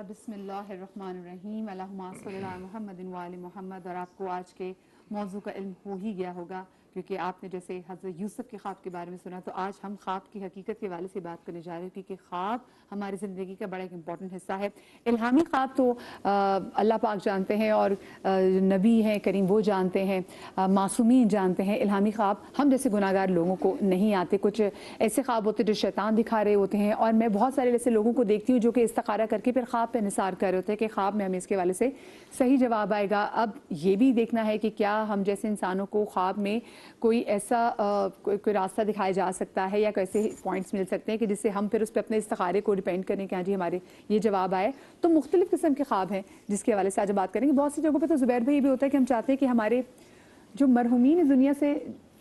بسم اللہ الرحمن الرحیم اللہم صلی علی محمد و آل محمد. اور آپ کو آج کے موضوع کا علم ہو ہی گیا ہوگا کیونکہ آپ نے جیسے حضرت یوسف کے خواب کے بارے میں سنا, تو آج ہم خواب کی حقیقت کے حوالے سے بات کرنے جا رہے ہیں کیونکہ خواب ہماری زندگی کا بڑا ایک امپورٹنٹ حصہ ہے. الہامی خواب تو اللہ پاک جانتے ہیں اور نبی ہیں کریم وہ جانتے ہیں, معصومین جانتے ہیں. الہامی خواب ہم جیسے گناہگار لوگوں کو نہیں آتے. کچھ ایسے خواب ہوتے جو شیطان دکھا رہے ہوتے ہیں, اور میں بہت سارے ایسے لوگوں کو دیکھتی ہوں جو کہ استخارہ کر کے پھر خواب پہ نثار کر رہے ہوتے ہیں کہ خواب میں ہمیں اس کے حوالے سے صحیح جواب آئے گا. اب یہ بھی دیکھنا ہے کہ کیا ہم جیسے انسانوں کو خواب میں کوئی ایسا کوئی راستہ دکھایا جا سکتا ہے یا کیسے پوائنٹس مل سکتے ہیں کہ جس سے ہم پھر اس پہ اپنے استخارے کو ڈیپینڈ کریں کہ ہاں جی ہمارے یہ جواب آئے. تو مختلف قسم کے خواب ہیں جس کے حوالے سے آج بات کریں گے. بہت سی جگہوں پہ تو زبیر بھائی بھی ہوتا ہے کہ ہم چاہتے ہیں کہ ہمارے جو مرحومین اس دنیا سے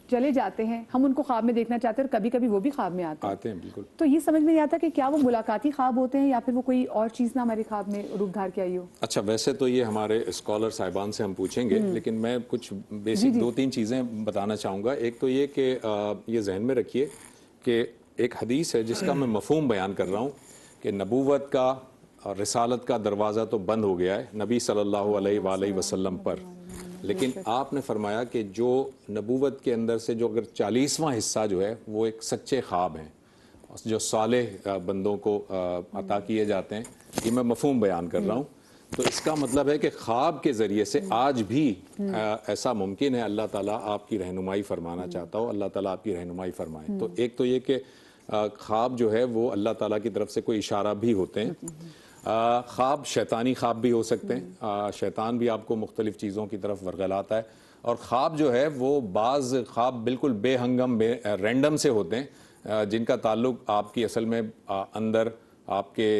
چلے جاتے ہیں ہم ان کو خواب میں دیکھنا چاہتے ہیں, اور کبھی کبھی وہ بھی خواب میں آتے ہیں. بالکل. تو یہ سمجھ میں نہیں آتا کہ کیا وہ ملاقاتی خواب ہوتے ہیں یا پھر وہ کوئی اور چیز نہ ہمارے خواب میں روپ دھار کے آئی ہو. اچھا, ویسے تو یہ ہمارے اسکالر صاحبان سے ہم پوچھیں گے, لیکن میں کچھ بیسک دو تین چیزیں بتانا چاہوں گا. ایک تو یہ کہ یہ ذہن میں رکھیے کہ ایک حدیث ہے جس کا میں مفہوم بیان کر رہا ہوں کہ نبوت کا اور رسالت کا دروازہ تو بند ہو گیا ہے نبی صلی اللہ علیہ وآلہ وسلم پر, لیکن آپ نے فرمایا کہ جو نبوت کے اندر سے جو اگر 40واں حصہ جو ہے وہ ایک سچے خواب ہیں جو صالح بندوں کو عطا کیے جاتے ہیں. یہ میں مفہوم بیان کر رہا ہوں. تو اس کا مطلب ہے کہ خواب کے ذریعے سے آج بھی ایسا ممکن ہے اللہ تعالیٰ آپ کی رہنمائی فرمانا چاہتا ہو, اللہ تعالیٰ آپ کی رہنمائی فرمائے. تو ایک تو یہ کہ خواب جو ہے وہ اللہ تعالیٰ کی طرف سے کوئی اشارہ بھی ہوتے ہیں. خواب شیطانی خواب بھی ہو سکتے ہیں, شیطان بھی آپ کو مختلف چیزوں کی طرف ورغلاتا ہے. اور خواب جو ہے وہ بعض خواب بالکل بے ہنگم رینڈم سے ہوتے ہیں جن کا تعلق آپ کی اصل میں اندر آپ کے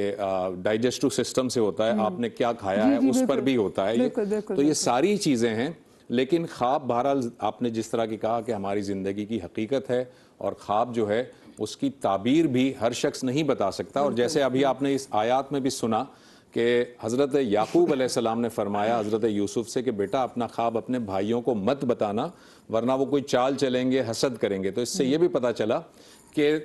ڈائجسٹو سسٹم سے ہوتا ہے, آپ نے کیا کھایا ہے اس پر بھی ہوتا ہے. تو یہ ساری چیزیں ہیں. لیکن خواب بہرحال آپ نے جس طرح کی کہا کہ ہماری زندگی کی حقیقت ہے, اور خواب جو ہے اس کی تعبیر بھی ہر شخص نہیں بتا سکتا. اور جیسے ابھی آپ نے اس آیات میں بھی سنا کہ حضرت یعقوب علیہ السلام نے فرمایا حضرت یوسف سے کہ بیٹا اپنا خواب اپنے بھائیوں کو مت بتانا ورنہ وہ کوئی چال چلیں گے, حسد کریں گے. تو اس سے یہ بھی پتہ چلا کہ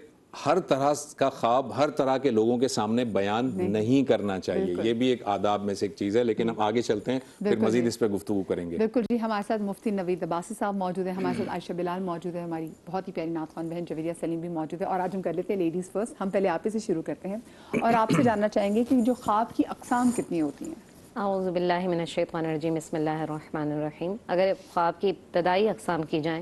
ہر طرح کا خواب ہر طرح کے لوگوں کے سامنے بیان نہیں کرنا چاہیے. یہ بھی ایک آداب میں سے ایک چیز ہے. لیکن ہم آگے چلتے ہیں, پھر مزید اس پہ گفتگو کریں گے. بالکل جی. ہمارے ساتھ مفتی نوید عباسی صاحب موجود ہیں, ہمارے ساتھ عائشہ بلال موجود ہے, ہماری بہت ہی پیاری نعت خوان بہن جویریہ سلیم بھی موجود ہے. اور آج ہم کر لیتے ہیں لیڈیز فرسٹ. ہم پہلے آپ ہی سے شروع کرتے ہیں اور آپ سے جاننا چاہیں گے کہ جو خواب کی اقسام کتنی ہوتی ہیں. اعوذ باللہ من الشیطان الرجیم, بسم اللہ الرحمن الرحیم. اگر خواب کی ابتدائی اقسام کی جائیں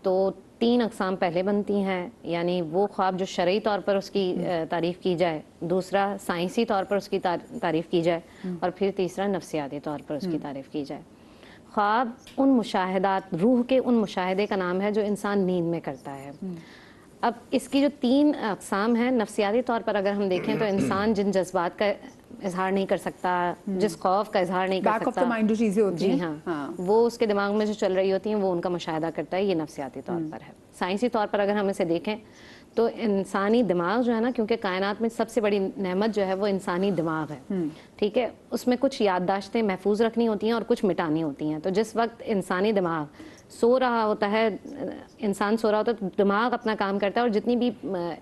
تو 3 اقسام پہلے بنتی ہیں, یعنی وہ خواب جو شرعی طور پر اس کی تعریف کی جائے, دوسرا سائنسی طور پر اس کی تعریف کی جائے, اور پھر تیسرا نفسیاتی طور پر اس کی تعریف کی جائے. خواب ان مشاہدات, روح کے ان مشاہدے کا نام ہے جو انسان نیند میں کرتا ہے. اب اس کی جو 3 اقسام ہیں, نفسیاتی طور پر اگر ہم دیکھیں تو انسان جن جذبات کا اظہار نہیں کر سکتا, جس خوف کا اظہار نہیں کر سکتا, جو چیزیں ہوتی ہیں جی ہاں, وہ اس کے دماغ میں جو چل رہی ہوتی ہیں وہ ان کا مشاہدہ کرتا ہے. یہ نفسیاتی طور پر ہے. سائنسی طور پر اگر ہم اسے دیکھیں تو انسانی دماغ جو ہے نا, کیونکہ کائنات میں سب سے بڑی نعمت جو ہے وہ انسانی دماغ ہے, ٹھیک ہے, اس میں کچھ یادداشتیں محفوظ رکھنی ہوتی ہیں اور کچھ مٹانی ہوتی ہیں. تو جس وقت انسانی دماغ سو رہا ہوتا ہے, انسان سو رہا ہوتا ہے, تو دماغ اپنا کام کرتا ہے اور جتنی بھی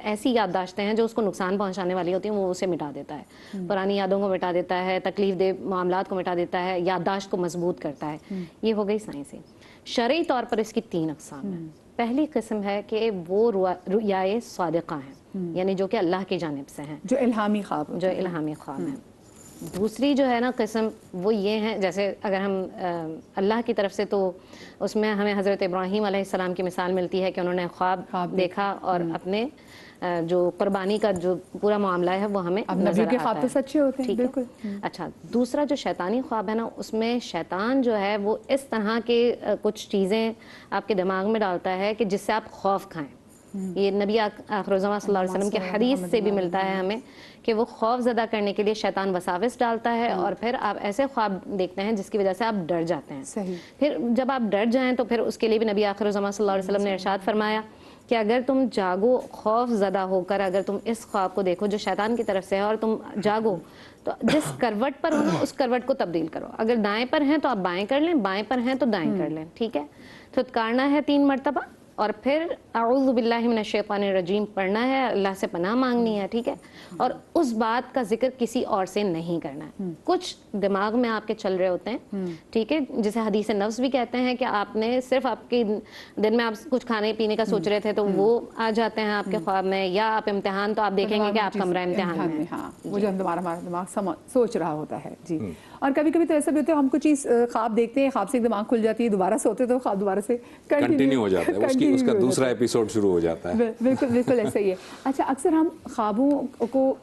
ایسی یادداشتیں ہیں جو اس کو نقصان پہنچانے والی ہوتی ہیں وہ اسے مٹا دیتا ہے. پرانی یادوں کو مٹا دیتا ہے, تکلیف دہ معاملات کو مٹا دیتا ہے, یادداشت کو مضبوط کرتا ہے. یہ ہو گئی سائنسی. شرعی طور پر اس کی 3 اقسام ہیں. پہلی قسم ہے کہ وہ رؤیائے صادقہ ہیں, یعنی جو کہ اللہ کی جانب سے ہیں, جو الہامی خواب ہیں. دوسری جو ہے نا قسم وہ یہ ہیں, جیسے اگر ہم اللہ کی طرف سے, تو اس میں ہمیں حضرت ابراہیم علیہ السلام کی مثال ملتی ہے کہ انہوں نے خواب دیکھا اور اپنے جو قربانی کا جو پورا معاملہ ہے وہ ہمیں نظر آتا ہے. سچے ہوتے ہیں. بالکل. اچھا, دوسرا جو شیطانی خواب ہے نا, اس میں شیطان جو ہے وہ اس طرح کے کچھ چیزیں آپ کے دماغ میں ڈالتا ہے کہ جس سے آپ خوف کھائیں. یہ نبی آخر الزمان صلی اللہ علیہ وسلم کی حدیث سے بھی ملتا ہے ہمیں کہ وہ خوف زدہ کرنے کے لیے شیطان وساوس ڈالتا ہے, اور پھر آپ ایسے خواب دیکھتے ہیں جس کی وجہ سے آپ ڈر جاتے ہیں. پھر جب آپ ڈر جائیں تو پھر اس کے لیے بھی نبی آخر الزمان صلی اللہ علیہ وسلم نے ارشاد فرمایا کہ اگر تم جاگو خوف زدہ ہو کر, اگر تم اس خواب کو دیکھو جو شیطان کی طرف سے ہے, اور تم جاگو تو جس کروٹ پر ہو نا اس کروٹ کو تبدیل کرو. اگر دائیں پر ہیں تو آپ بائیں کر لیں, بائیں پر ہیں تو دائیں کر لیں, ٹھیک ہے. تھتکارنا ہے 3 مرتبہ, اور پھر اعوذ باللہ من الشیطان الرجیم پڑھنا ہے, اللہ سے پناہ مانگنی ہے, ٹھیک ہے, اور اس بات کا ذکر کسی اور سے نہیں کرنا ہے. کچھ دماغ میں آپ کے چل رہے ہوتے ہیں, ٹھیک ہے, جسے حدیث نفس بھی کہتے ہیں کہ آپ نے صرف آپ کے دن میں آپ کچھ کھانے پینے کا سوچ رہے تھے تو وہ آ جاتے ہیں آپ کے خواب میں, یا آپ امتحان تو آپ دیکھیں گے کہ آپ کمرہ امتحان میں, ہاں وہ جو ہمارا دماغ سوچ رہا ہوتا ہے. جی, اور کبھی کبھی تو ایسا بھی ہوتا ہے ہم کوئی چیز خواب دیکھتے ہیں, خواب سے دماغ کھل جاتی ہے, دوبارہ سوتے تو خواب دوبارہ سے کنٹینیو ہو جاتا ہے, اس کا دوسرا ایپیسوڈ شروع ہو جاتا ہے. بالکل بالکل ایسا ہی ہے. اچھا, اکثر ہم خوابوں کو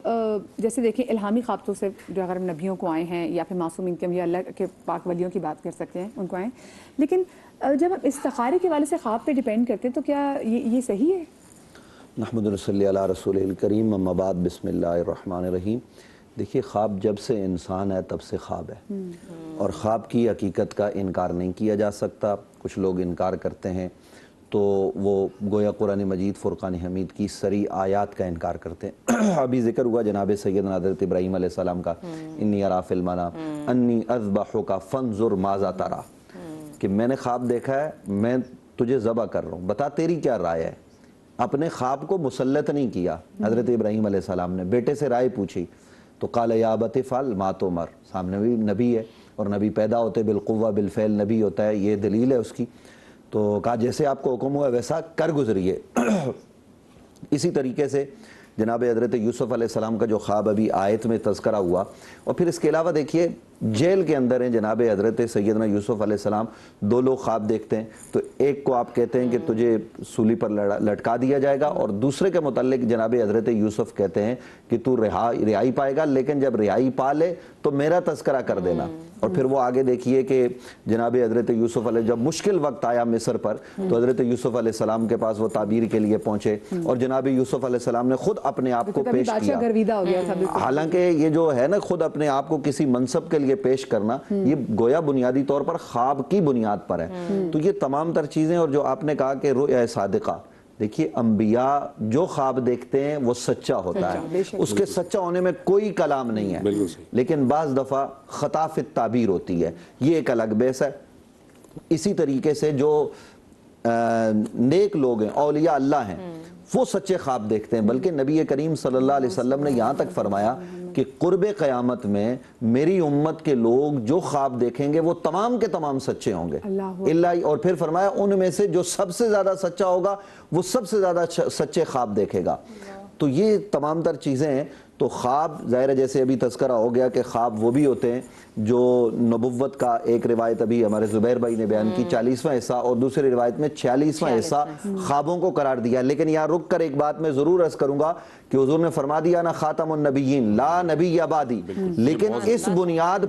جیسے دیکھیں الہامی خواب تو صرف جو اگر ہم نبیوں کو آئے ہیں یا پھر معصومین کے یا اللہ کے پاک ولیوں کی بات کر سکتے ہیں ان کو آئے, لیکن جب ہم استخارے کے والے سے خواب پہ ڈیپینڈ کرتے ہیں تو کیا یہ صحیح ہے؟ نحمد و صلی علی رسول الکریم, اما بعد, بسم اللہ الرحمن الرحیم. دیکھیے, خواب جب سے انسان ہے تب سے خواب ہے, اور خواب کی حقیقت کا انکار نہیں کیا جا سکتا. کچھ لوگ انکار کرتے ہیں تو وہ گویا قرآن مجید فرقان حمید کی سری آیات کا انکار کرتے ہیں. ابھی ذکر ہوا جناب سیدنا حضرت ابراہیم علیہ السلام کا, انی ارا فی المنام انی اذبحک فانظر ماذا تری, کہ میں نے خواب دیکھا ہے, میں تجھے ذبح کر رہا ہوں, بتا تیری کیا رائے ہے. اپنے خواب کو مسلط نہیں کیا حضرت ابراہیم علیہ السلام نے, بیٹے سے رائے پوچھی تو قال یا ابت افعل ما تؤمر. سامنے بھی نبی ہے, اور نبی پیدا ہوتے بالقوہ بالفعل نبی ہوتا ہے, یہ دلیل ہے اس کی. تو کہا جیسے آپ کو حکم ہوا ویسا کر گزریے. اسی طریقے سے جناب حضرت یوسف علیہ السلام کا جو خواب ابھی آیت میں تذکرہ ہوا, اور پھر اس کے علاوہ دیکھیے جیل کے اندر ہیں جناب حضرت سیدنا یوسف علیہ السلام, دو لوگ خواب دیکھتے ہیں, تو ایک کو آپ کہتے ہیں کہ تجھے سولی پر لٹکا دیا جائے گا, اور دوسرے کے متعلق جناب حضرت یوسف کہتے ہیں کہ تو رہائی پائے گا, لیکن جب رہائی پا لے تو میرا تذکرہ کر دینا. اور پھر وہ آگے دیکھیے کہ جناب حضرت یوسف علیہ, جب مشکل وقت آیا مصر پر تو حضرت یوسف علیہ السلام کے پاس وہ تعبیر کے لیے پہنچے, اور جناب یوسف علیہ السلام نے خود اپنے آپ کو پیش کیا. حالانکہ یہ جو ہے نا خود اپنے آپ کو کسی منصب کے لیے پیش کرنا, یہ گویا بنیادی طور پر خواب کی بنیاد پر ہے. تو یہ تمام تر چیزیں, اور جو آپ نے کہا کہ رؤیا صادقہ, دیکھیے انبیاء جو خواب دیکھتے ہیں وہ سچا ہوتا ہے, اس کے سچا ہونے میں کوئی کلام نہیں ہے, لیکن بعض دفعہ خطا فی التعبیر ہوتی ہے, یہ ایک الگ بیس ہے. اسی طریقے سے جو نیک لوگ ہیں, اولیاء اللہ ہیں, وہ سچے خواب دیکھتے ہیں. بلکہ نبی کریم صلی اللہ علیہ وسلم نے یہاں تک فرمایا کہ قرب قیامت میں میری امت کے لوگ جو خواب دیکھیں گے وہ تمام کے تمام سچے ہوں گے, اور پھر فرمایا ان میں سے جو سب سے زیادہ سچا ہوگا وہ سب سے زیادہ سچے خواب دیکھے گا. تو یہ تمام تر چیزیں ہیں. تو خواب ظاہر ہے جیسے ابھی تذکرہ ہو گیا کہ خواب وہ بھی ہوتے ہیں جو نبوت کا, ایک روایت ابھی ہمارے زبیر بھائی نے بیان کی 40واں حصہ, اور دوسری روایت میں 46واں حصہ خوابوں کو قرار دیا. لیکن یہاں رک کر ایک بات میں ضرور عرض کروں گا کہ حضور نے فرما دیا نا خاتم النبیین لا نبی بعدی, لیکن اس بنیاد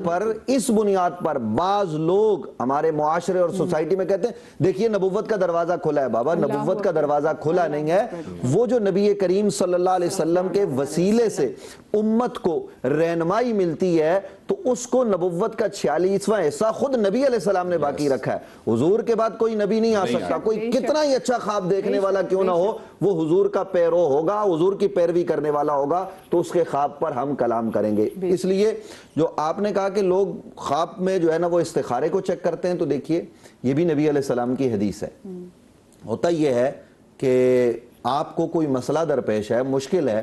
پر بعض لوگ ہمارے معاشرے اور سوسائٹی میں کہتے ہیں دیکھیے نبوت کا دروازہ کھلا ہے. بابا نبوت کا دروازہ کھلا نہیں ہے, وہ جو نبی کریم صلی اللہ علیہ وسلم کے وسیلے سے امت کو رہنمائی ملتی ہے تو اس کو نبوت کا 46واں حصہ خود نبی علیہ السلام نے باقی رکھا ہے. حضور کے بعد کوئی نبی نہیں آ سکتا, کوئی کتنا ہی اچھا خواب دیکھنے والا کیوں نہ ہو, وہ حضور کا پیرو ہوگا, حضور کی پیروی کرنے والا ہوگا, تو اس کے خواب پر ہم کلام کریں گے. اس لیے جو آپ نے کہا کہ لوگ خواب میں جو ہے نا وہ استخارے کو چیک کرتے ہیں, تو دیکھیے یہ بھی نبی علیہ السلام کی حدیث ہے. ہوتا یہ ہے کہ آپ کو کوئی مسئلہ درپیش ہے, مشکل ہے,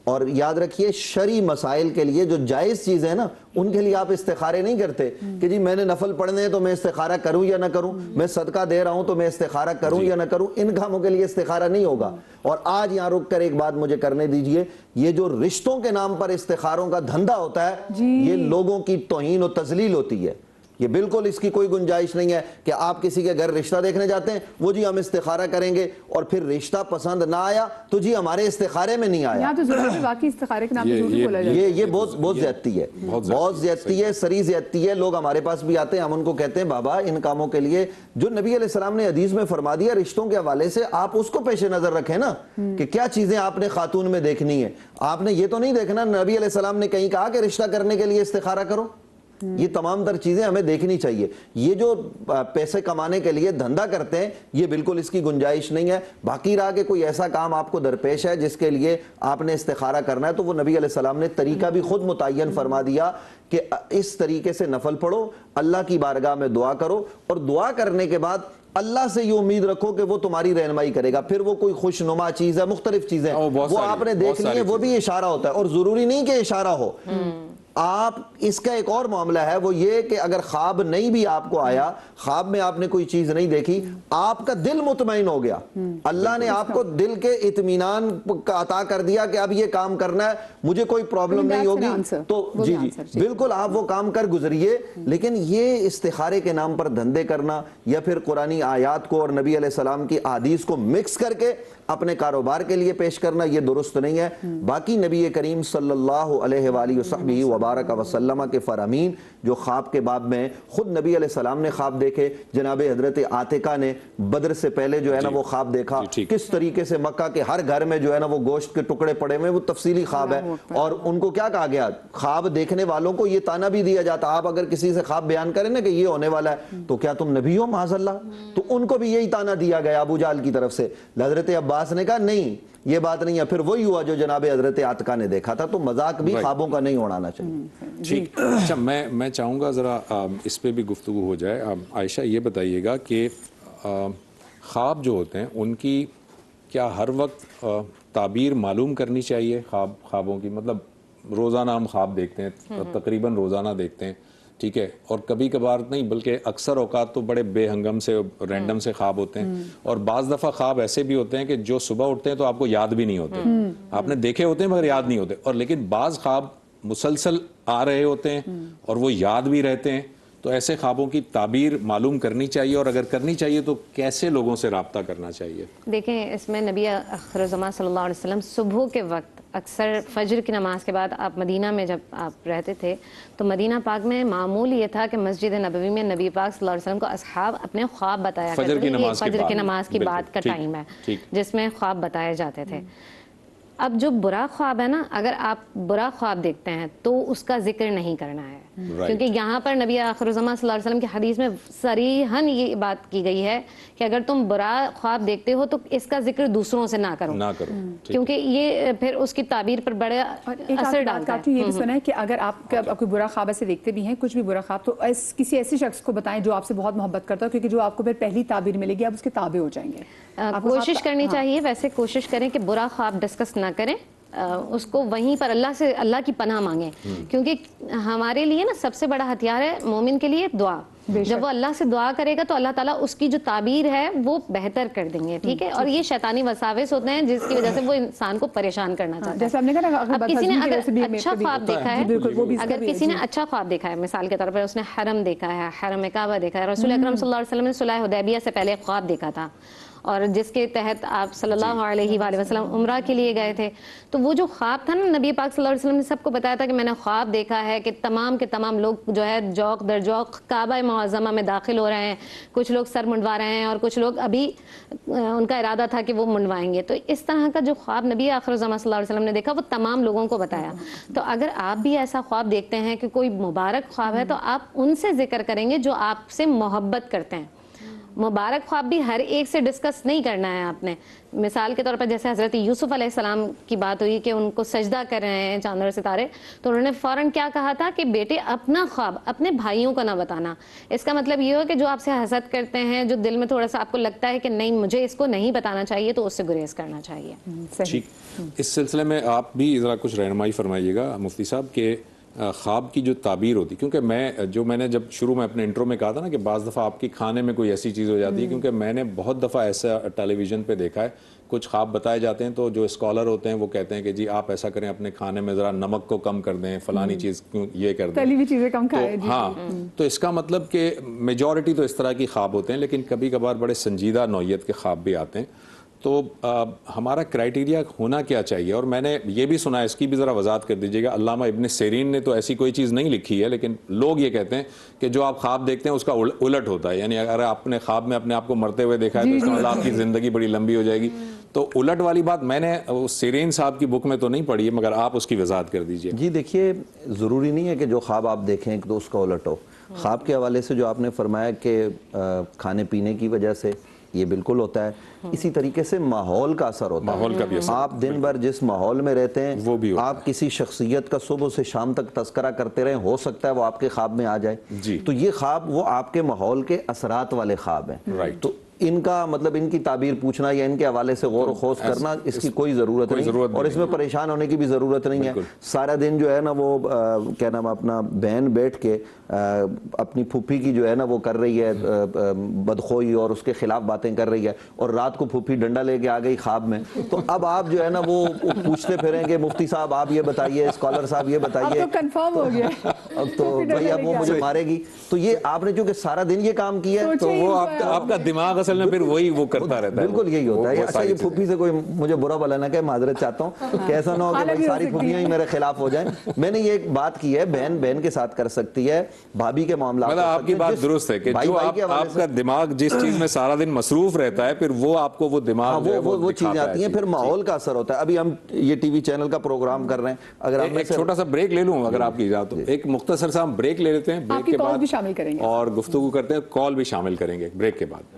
اور یاد رکھیے شرعی مسائل کے لیے جو جائز چیزیں ہیں نا ان کے لیے آپ استخارے نہیں کرتے کہ جی میں نے نفل پڑھنے ہیں تو میں استخارہ کروں یا نہ کروں, میں صدقہ دے رہا ہوں تو میں استخارہ کروں یا نہ کروں. ان کاموں کے لیے استخارہ نہیں ہوگا. اور آج یہاں رک کر ایک بات مجھے کرنے دیجئے, یہ جو رشتوں کے نام پر استخاروں کا دھندا ہوتا ہے یہ لوگوں کی توہین و تذلیل ہوتی ہے. یہ بالکل اس کی کوئی گنجائش نہیں ہے کہ آپ کسی کے گھر رشتہ دیکھنے جاتے ہیں, وہ جی ہم استخارہ کریں گے, اور پھر رشتہ پسند نہ آیا تو جی ہمارے استخارے میں نہیں آیا. یہ بہت زیادتی ہے, بہت زیادتی ہے, سری زیادتی ہے. لوگ ہمارے پاس بھی آتے ہیں, ہم ان کو کہتے ہیں بابا ان کاموں کے لیے جو نبی علیہ السلام نے حدیث میں فرما دیا رشتوں کے حوالے سے, آپ اس کو پیش نظر رکھیں نا کہ کیا چیزیں آپ نے خاتون میں دیکھنی ہے. آپ نے یہ تو نہیں دیکھنا نبی علیہ السلام نے کہیں کہا کہ رشتہ کرنے کے لیے استخارہ کرو. یہ تمام تر چیزیں ہمیں دیکھنی چاہیے. یہ جو پیسے کمانے کے لیے دھندا کرتے ہیں یہ بالکل اس کی گنجائش نہیں ہے. باقی رہا کہ کوئی ایسا کام آپ کو درپیش ہے جس کے لیے آپ نے استخارہ کرنا ہے, تو وہ نبی علیہ السلام نے طریقہ بھی خود متعین فرما دیا کہ اس طریقے سے نفل پڑھو, اللہ کی بارگاہ میں دعا کرو, اور دعا کرنے کے بعد اللہ سے یہ امید رکھو کہ وہ تمہاری رہنمائی کرے گا. پھر وہ کوئی خوشنما چیز ہے, مختلف چیزیں وہ آپ نے دیکھ لی ہیں, وہ بھی اشارہ ہوتا ہے, اور ضروری نہیں کہ اشارہ ہو. آپ اس کا ایک اور معاملہ ہے, وہ یہ کہ اگر خواب نہیں بھی آپ کو آیا, خواب میں آپ نے کوئی چیز نہیں دیکھی, آپ کا دل مطمئن ہو گیا, اللہ نے آپ کو دل کے اطمینان عطا کر دیا کہ اب یہ کام کرنا ہے, مجھے کوئی پرابلم نہیں ہوگی, تو جی بالکل آپ وہ کام کر گزریے. لیکن یہ استخارے کے نام پر دھندے کرنا یا پھر قرآنی آیات کو اور نبی علیہ السلام کی احادیث کو مکس کر کے اپنے کاروبار کے لیے پیش کرنا, یہ درست نہیں ہے. باقی نبی کریم صلی اللہ علیہ وآلہ وصحبہ وبارک وسلم کے فرامین جو خواب کے باب میں, خود نبی علیہ السلام نے خواب دیکھے, جناب حضرت عاتقہ نے بدر سے پہلے جو ہے نا وہ خواب دیکھا, کس طریقے سے مکہ کے ہر گھر میں جو ہے نا وہ گوشت کے ٹکڑے پڑے ہوئے, وہ تفصیلی خواب ہے. اور ان کو کیا کہا گیا, خواب دیکھنے والوں کو یہ تانا بھی دیا جاتا, آپ اگر کسی سے خواب بیان کریں نا کہ یہ ہونے والا ہے تو کیا تم نبی ہو معاذ اللہ, تو ان کو بھی یہی تانا دیا گیا ابو جہل کی طرف سے. حضرت عباس نے کہا نہیں یہ بات نہیں ہے, پھر وہی ہوا جو جناب حضرت عاتقہ نے دیکھا تھا. تو مذاق بھی خوابوں کا نہیں اڑانا چاہیے. ٹھیک, اچھا میں چاہوں گا ذرا اس پہ بھی گفتگو ہو جائے. عائشہ یہ بتائیے گا کہ خواب جو ہوتے ہیں ان کی کیا ہر وقت تعبیر معلوم کرنی چاہیے؟ خوابوں کی مطلب روزانہ ہم خواب دیکھتے ہیں, تقریباً روزانہ دیکھتے ہیں, ٹھیک ہے, اور کبھی کبھار نہیں بلکہ اکثر اوقات تو بڑے بے ہنگم سے رینڈم سے خواب ہوتے ہیں, اور بعض دفعہ خواب ایسے بھی ہوتے ہیں کہ جو صبح اٹھتے ہیں تو آپ کو یاد بھی نہیں ہوتے, آپ نے دیکھے ہوتے ہیں مگر یاد نہیں ہوتے, اور لیکن بعض خواب مسلسل آ رہے ہوتے ہیں اور وہ یاد بھی رہتے ہیں. تو ایسے خوابوں کی تعبیر معلوم کرنی چاہیے, اور اگر کرنی چاہیے تو کیسے لوگوں سے رابطہ کرنا چاہیے؟ دیکھیں اس میں نبی آخر الزمان صلی اللہ علیہ وسلم صبح کے وقت اکثر فجر کی نماز کے بعد, آپ مدینہ میں جب آپ رہتے تھے تو مدینہ پاک میں معمول یہ تھا کہ مسجد نبوی میں نبی پاک صلی اللہ علیہ وسلم کو اصحاب اپنے خواب بتایا کرتے تھے. یہ فجر کی نماز کی بعد کا ٹائم ہے جس میں خواب بتائے جاتے تھے. اب جو برا خواب ہے نا, اگر آپ برا خواب دیکھتے ہیں تو اس کا ذکر نہیں کرنا ہے, کیونکہ یہاں پر نبی آخر الزمان صلی اللہ علیہ وسلم کی حدیث میں صریحاً یہ بات کی گئی ہے کہ اگر تم برا خواب دیکھتے ہو تو اس کا ذکر دوسروں سے نہ کرو, کیونکہ یہ پھر اس کی تعبیر پر بڑے اثر ڈالتا ہے. یہ بھی سنا ہے کہ اگر آپ کوئی برا خواب ایسے دیکھتے بھی ہیں, کچھ بھی برا خواب, تو کسی ایسے شخص کو بتائیں جو آپ سے بہت محبت کرتا ہو, کیونکہ جو آپ کو پھر پہلی تعبیر ملے گی آپ اس کے تابع ہو جائیں گے. کوشش کرنی چاہیے, ویسے کوشش کریں کہ برا خواب ڈسکس نہ کریں, اس کو وہیں پر اللہ کی پناہ مانگیں, کیونکہ ہمارے لیے نا سب سے بڑا ہتھیار ہے مومن کے لیے دعا. جب وہ اللہ سے دعا کرے گا تو اللہ تعالیٰ اس کی جو تعبیر ہے وہ بہتر کر دیں گے, ٹھیک ہے. اور یہ شیطانی وساوس ہوتے ہیں جس کی وجہ سے وہ انسان کو پریشان کرنا چاہتا ہے. جیسے ہم نے کہا اب کسی نے اگر اچھا خواب دیکھا ہے, اگر کسی نے اچھا خواب دیکھا ہے, مثال کے طور پر اس نے حرم دیکھا ہے, حرم کعبہ دیکھا ہے, رسول اکرم صلی اللہ علیہ وسلم نے صلح حدیبیہ سے پہلے خواب دیکھا تھا, اور جس کے تحت آپ صلی اللہ علیہ وآلہ وسلم عمرہ کے لیے گئے تھے, تو وہ جو خواب تھا نا, نبی پاک صلی اللہ علیہ وسلم نے سب کو بتایا تھا کہ میں نے خواب دیکھا ہے کہ تمام کے تمام لوگ جو ہے جوق در جوق کعبہ معظمہ میں داخل ہو رہے ہیں, کچھ لوگ سر منڈوا رہے ہیں اور کچھ لوگ ابھی ان کا ارادہ تھا کہ وہ منڈوائیں گے. تو اس طرح کا جو خواب نبی آخر الزمان صلی اللہ علیہ وسلم نے دیکھا وہ تمام لوگوں کو بتایا. تو اگر آپ بھی ایسا خواب دیکھتے ہیں کہ کوئی مبارک خواب ہے, تو آپ ان سے ذکر کریں گے جو آپ سے محبت کرتے ہیں. مبارک خواب بھی ہر ایک سے ڈسکس نہیں کرنا ہے آپ نے. مثال کے طور پر جیسے حضرت یوسف علیہ السلام کی بات ہوئی کہ ان کو سجدہ کر رہے ہیں چاند اور ستارے, تو انہوں نے فوراً کیا کہا تھا کہ بیٹے اپنا خواب اپنے بھائیوں کو نہ بتانا. اس کا مطلب یہ ہو کہ جو آپ سے حسد کرتے ہیں, جو دل میں تھوڑا سا آپ کو لگتا ہے کہ نہیں مجھے اس کو نہیں بتانا چاہیے, تو اس سے گریز کرنا چاہیے. ٹھیک, اس سلسلے میں آپ بھی ذرا کچھ رہنمائی فرمائیے گا مفتی صاحب کہ خواب کی جو تعبیر ہوتی, کیونکہ میں نے جب شروع میں اپنے انٹرو میں کہا تھا نا کہ بعض دفعہ آپ کی کھانے میں کوئی ایسی چیز ہو جاتی ہے, کیونکہ میں نے بہت دفعہ ایسا ٹیلی ویژن پہ دیکھا ہے, کچھ خواب بتائے جاتے ہیں تو جو اسکالر ہوتے ہیں وہ کہتے ہیں کہ جی آپ ایسا کریں اپنے کھانے میں ذرا نمک کو کم کر دیں, فلانی چیز کیوں یہ کر دیں, تلی ہوئی چیزیں کم کھائیں. ہاں, تو اس کا مطلب کہ میجورٹی تو اس طرح کی خواب ہوتے ہیں, لیکن کبھی کبھار بڑے سنجیدہ نوعیت کے خواب بھی آتے ہیں. تو ہمارا کرائٹیریا ہونا کیا چاہیے؟ اور میں نے یہ بھی سنا ہے, اس کی بھی ذرا وضاحت کر دیجیے گا. علامہ ابن سیرین نے تو ایسی کوئی چیز نہیں لکھی ہے, لیکن لوگ یہ کہتے ہیں کہ جو آپ خواب دیکھتے ہیں اس کا الٹ ہوتا ہے, یعنی اگر آپ نے خواب میں اپنے آپ کو مرتے ہوئے دیکھا ہے تو اس کا مطلب آپ کی زندگی بڑی لمبی ہو جائے گی. تو الٹ والی بات میں نے سیرین صاحب کی بک میں تو نہیں پڑھی ہے, مگر آپ اس کی وضاحت کر دیجیے. جی دیکھیے, ضروری نہیں ہے کہ جو خواب آپ دیکھیں تو اس کا الٹ ہو. خواب کے حوالے سے جو آپ نے فرمایا کہ کھانے پینے کی وجہ سے یہ بالکل ہوتا ہے. اسی طریقے سے ماحول کا اثر ہوتا ہے. ماحول کا بھی اثر. آپ دن بھر جس ماحول میں رہتے ہیں وہ بھی ہوتا ہے. آپ کسی شخصیت کا صبح سے شام تک تذکرہ کرتے رہیں, ہو سکتا ہے وہ آپ کے خواب میں آ جائے. جی. تو یہ خواب وہ آپ کے ماحول کے اثرات والے خواب ہیں. Right. تو ان کا مطلب ان کی تعبیر پوچھنا یا ان کے حوالے سے غور و خوض کرنا اس کی کوئی ضرورت نہیں, اور اس میں پریشان ہونے کی بھی ضرورت نہیں ہے. سارا دن جو ہے نا وہ کیا نام اپنا بہن بیٹھ کے اپنی پھوپھی کی جو ہے نا وہ کر رہی ہے بدخوئی اور اس کے خلاف باتیں کر رہی ہے, اور رات کو پھوپھی ڈنڈا لے کے آ گئی خواب میں. تو اب آپ جو ہے نا وہ پوچھتے پھریں کہ مفتی صاحب آپ یہ بتائیے, اسکالر صاحب یہ بتائیے, کنفرم ہو گیا تو بھائی اب وہ مجھے مارے گی. تو یہ آپ نے چونکہ سارا دن یہ کام کیا ہے تو وہ آپ کا دماغ اصل میں پھر وہی وہ کرتا رہتا ہے. بالکل یہی ہوتا ہے. اچھا یہ پھوپھی سے کوئی مجھے برا بھلا نہ کہ معذرت چاہتا ہوں کہ ایسا نہ ہو کہ بھائی ساری پھوپھیاں ہی میرے خلاف ہو جائیں. میں نے یہ ایک بات کی ہے, بہن بہن کے ساتھ کر سکتی ہے, بھابھی کے معاملات. مطلب آپ کی بات درست ہے کہ جو آپ کا دماغ جس چیز میں سارا دن مصروف رہتا ہے پھر وہ آپ کو وہ دماغ وہ چیزیں آتی ہیں, پھر ماحول کا اثر ہوتا ہے. ابھی ہم یہ ٹی وی چینل کا پروگرام کر رہے ہیں, اگر آپ ایک چھوٹا سا بریک لے لوں اگر آپ کی اجازت ہو. ایک مختصر سا ہم بریک لے لیتے ہیں, بریک کے بعد بھی شامل کریں گے اور گفتگو کرتے ہیں, کال بھی شامل کریں گے بریک کے بعد.